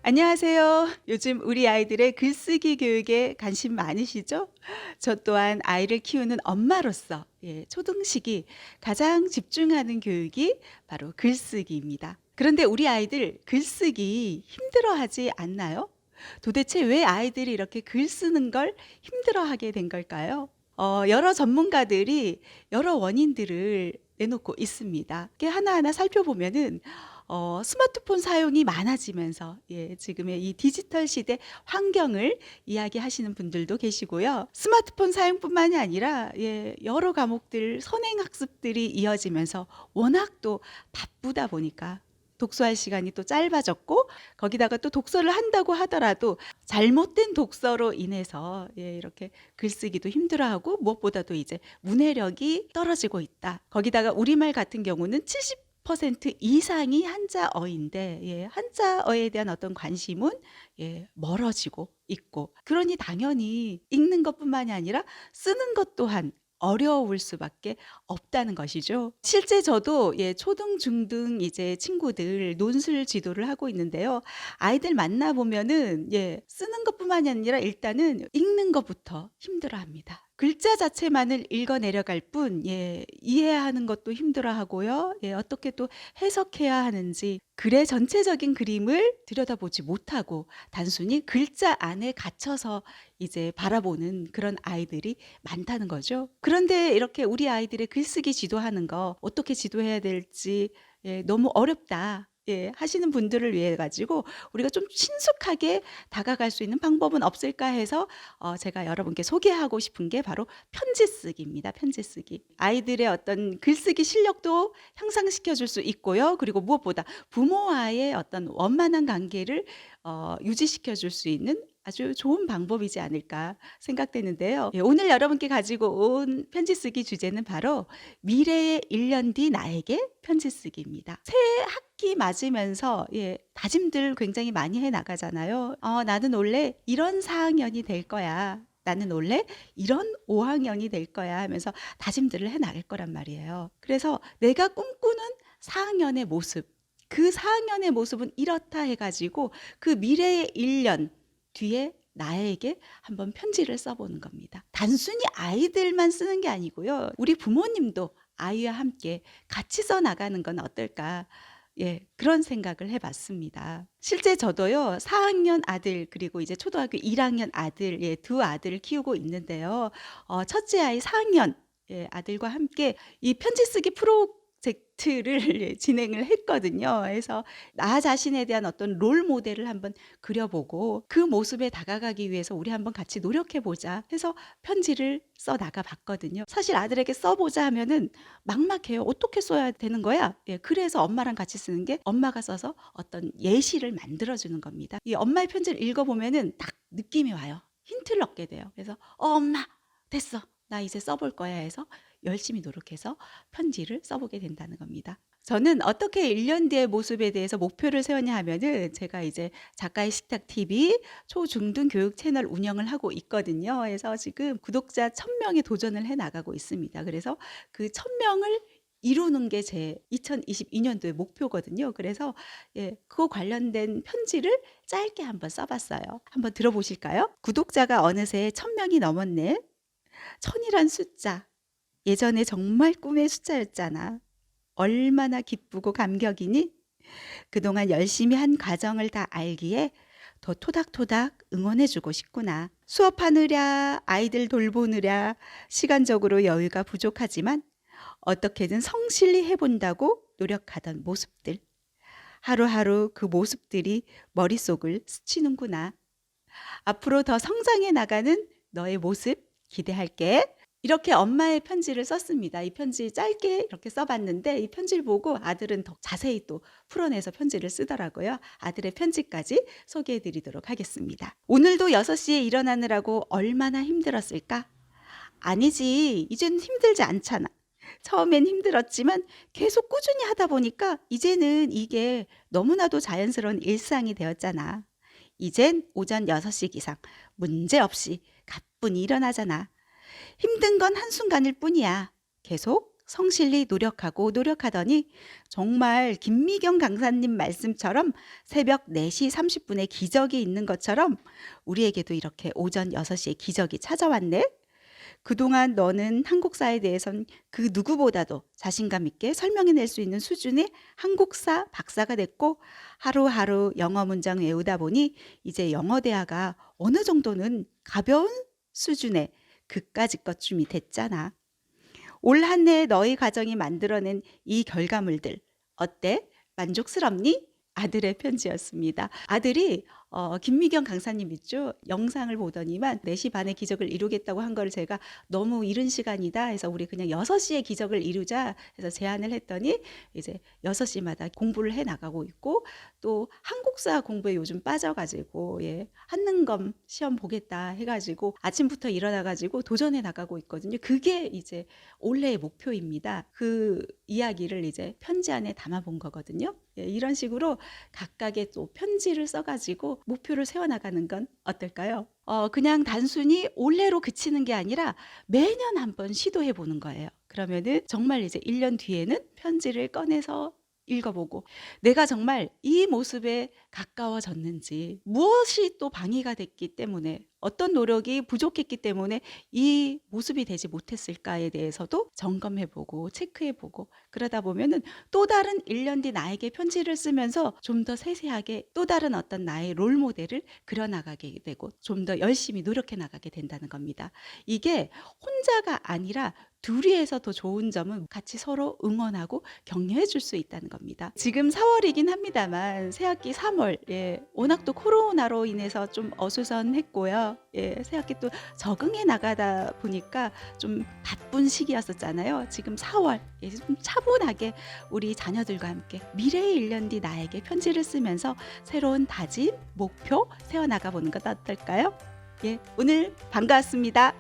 안녕하세요. 요즘 우리 아이들의 글쓰기 교육에 관심 많으시죠? 저 또한 아이를 키우는 엄마로서 초등식이 가장 집중하는 교육이 바로 글쓰기입니다. 그런데 우리 아이들 글쓰기 힘들어하지 않나요? 도대체 왜 아이들이 이렇게 글 쓰는 걸 힘들어하게 된 걸까요? 여러 전문가들이 여러 원인들을 내놓고 있습니다. 이렇게 하나하나 살펴보면은 스마트폰 사용이 많아지면서 지금의 이 디지털 시대 환경을 이야기하시는 분들도 계시고요. 스마트폰 사용뿐만이 아니라 여러 과목들 선행 학습들이 이어지면서 워낙 또 바쁘다 보니까 독서할 시간이 또 짧아졌고, 거기다가 또 독서를 한다고 하더라도 잘못된 독서로 인해서 이렇게 글쓰기도 힘들어하고, 무엇보다도 이제 문해력이 떨어지고 있다. 거기다가 우리말 같은 경우는 70% 이상이 한자어인데 한자어에 대한 어떤 관심은 멀어지고 있고, 그러니 당연히 읽는 것뿐만이 아니라 쓰는 것 또한 어려울 수밖에 없다는 것이죠. 실제 저도 초등, 중등 이제 친구들 논술 지도를 하고 있는데요. 아이들 만나 보면은 쓰는 것뿐만이 아니라 일단은 읽는 것부터 힘들어합니다. 글자 자체만을 읽어 내려갈 뿐 이해하는 것도 힘들어하고요. 어떻게 또 해석해야 하는지 글의 전체적인 그림을 들여다보지 못하고 단순히 글자 안에 갇혀서 이제 바라보는 그런 아이들이 많다는 거죠. 그런데 이렇게 우리 아이들의 글쓰기 지도하는 거 어떻게 지도해야 될지 너무 어렵다 하시는 분들을 위해 가지고 우리가 좀 친숙하게 다가갈 수 있는 방법은 없을까 해서 제가 여러분께 소개하고 싶은 게 바로 편지 쓰기입니다. 편지 쓰기. 아이들의 어떤 글쓰기 실력도 향상시켜 줄 수 있고요. 그리고 무엇보다 부모와의 어떤 원만한 관계를 유지시켜 줄 수 있는 아주 좋은 방법이지 않을까 생각되는데요. 오늘 여러분께 가지고 온 편지 쓰기 주제는 바로 미래의 1년 뒤 나에게 편지 쓰기입니다. 새 학기 맞으면서 다짐들 굉장히 많이 해 나가잖아요. 나는 원래 이런 4학년이 될 거야. 나는 원래 이런 5학년이 될 거야 하면서 다짐들을 해 나갈 거란 말이에요. 그래서 내가 꿈꾸는 4학년의 모습, 그 4학년의 모습은 이렇다 해가지고 그 미래의 1년 뒤에 나에게 한번 편지를 써보는 겁니다. 단순히 아이들만 쓰는 게 아니고요. 우리 부모님도 아이와 함께 같이 써 나가는 건 어떨까? 그런 생각을 해봤습니다. 실제 저도요, 4학년 아들, 그리고 이제 초등학교 1학년 아들, 두 아들을 키우고 있는데요. 첫째 아이 4학년 아들과 함께 이 편지 쓰기 프로젝트를 진행을 했거든요. 그래서 나 자신에 대한 어떤 롤 모델을 한번 그려보고 그 모습에 다가가기 위해서 우리 한번 같이 노력해보자 해서 편지를 써 나가 봤거든요. 사실 아들에게 써보자 하면은 막막해요. 어떻게 써야 되는 거야? 그래서 엄마랑 같이 쓰는 게 엄마가 써서 어떤 예시를 만들어주는 겁니다. 이 엄마의 편지를 읽어보면은 딱 느낌이 와요. 힌트를 얻게 돼요. 그래서 엄마 됐어. 나 이제 써볼 거야 해서 열심히 노력해서 편지를 써보게 된다는 겁니다. 저는 어떻게 1년 뒤의 모습에 대해서 목표를 세웠냐 하면은 제가 이제 작가의 식탁 TV 초중등 교육 채널 운영을 하고 있거든요. 그래서 지금 구독자 1000명에 도전을 해 나가고 있습니다. 그래서 그 1000명을 이루는 게 제 2022년도의 목표거든요. 그래서 그거 관련된 편지를 짧게 한번 써봤어요. 한번 들어보실까요? 구독자가 어느새 1000명이 넘었네. 1000이란 숫자. 예전에 정말 꿈의 숫자였잖아. 얼마나 기쁘고 감격이니? 그동안 열심히 한 과정을 다 알기에 더 토닥토닥 응원해주고 싶구나. 수업하느랴, 아이들 돌보느랴, 시간적으로 여유가 부족하지만 어떻게든 성실히 해본다고 노력하던 모습들. 하루하루 그 모습들이 머릿속을 스치는구나. 앞으로 더 성장해 나가는 너의 모습 기대할게. 이렇게 엄마의 편지를 썼습니다. 이 편지 짧게 이렇게 써봤는데 이 편지를 보고 아들은 더 자세히 또 풀어내서 편지를 쓰더라고요. 아들의 편지까지 소개해드리도록 하겠습니다. 오늘도 6시에 일어나느라고 얼마나 힘들었을까? 아니지, 이제는 힘들지 않잖아. 처음엔 힘들었지만 계속 꾸준히 하다 보니까 이제는 이게 너무나도 자연스러운 일상이 되었잖아. 이젠 오전 6시 기상 문제없이 가뿐히 일어나잖아. 힘든 건 한순간일 뿐이야. 계속 성실히 노력하고 노력하더니 정말 김미경 강사님 말씀처럼 새벽 4시 30분에 기적이 있는 것처럼 우리에게도 이렇게 오전 6시에 기적이 찾아왔네. 그동안 너는 한국사에 대해선 그 누구보다도 자신감 있게 설명해낼 수 있는 수준의 한국사 박사가 됐고 하루하루 영어 문장 외우다 보니 이제 영어 대화가 어느 정도는 가벼운 수준의 그까짓 것쯤이 됐잖아. 올 한 해 너희 가정이 만들어낸 이 결과물들 어때? 만족스럽니? 아들의 편지였습니다. 아들이 김미경 강사님 있죠? 영상을 보더니만 4시 반에 기적을 이루겠다고 한 거를 제가 너무 이른 시간이다 해서 우리 그냥 6시에 기적을 이루자 해서 제안을 했더니 이제 6시마다 공부를 해 나가고 있고 또 한국사 공부에 요즘 빠져가지고 한능검 시험 보겠다 해가지고 아침부터 일어나가지고 도전해 나가고 있거든요. 그게 이제 올해의 목표입니다. 그 이야기를 이제 편지 안에 담아본 거거든요. 이런 식으로 각각의 또 편지를 써가지고 목표를 세워나가는 건 어떨까요? 그냥 단순히 올해로 그치는 게 아니라 매년 한번 시도해 보는 거예요. 그러면은 정말 이제 1년 뒤에는 편지를 꺼내서 읽어보고 내가 정말 이 모습에 가까워졌는지 무엇이 또 방해가 됐기 때문에 어떤 노력이 부족했기 때문에 이 모습이 되지 못했을까에 대해서도 점검해보고 체크해보고 그러다 보면은 또 다른 1년 뒤 나에게 편지를 쓰면서 좀 더 세세하게 또 다른 어떤 나의 롤 모델을 그려나가게 되고 좀 더 열심히 노력해 나가게 된다는 겁니다. 이게 혼자가 아니라 둘이에서 더 좋은 점은 같이 서로 응원하고 격려해 줄 수 있다는 겁니다. 지금 4월이긴 합니다만 새학기 3월 워낙 또 코로나로 인해서 좀 어수선했고요. 새학기 또 적응해 나가다 보니까 좀 바쁜 시기였었잖아요. 지금 4월 좀 차분하게 우리 자녀들과 함께 미래의 1년 뒤 나에게 편지를 쓰면서 새로운 다짐, 목표 세워나가 보는 것 어떨까요? 오늘 반가웠습니다.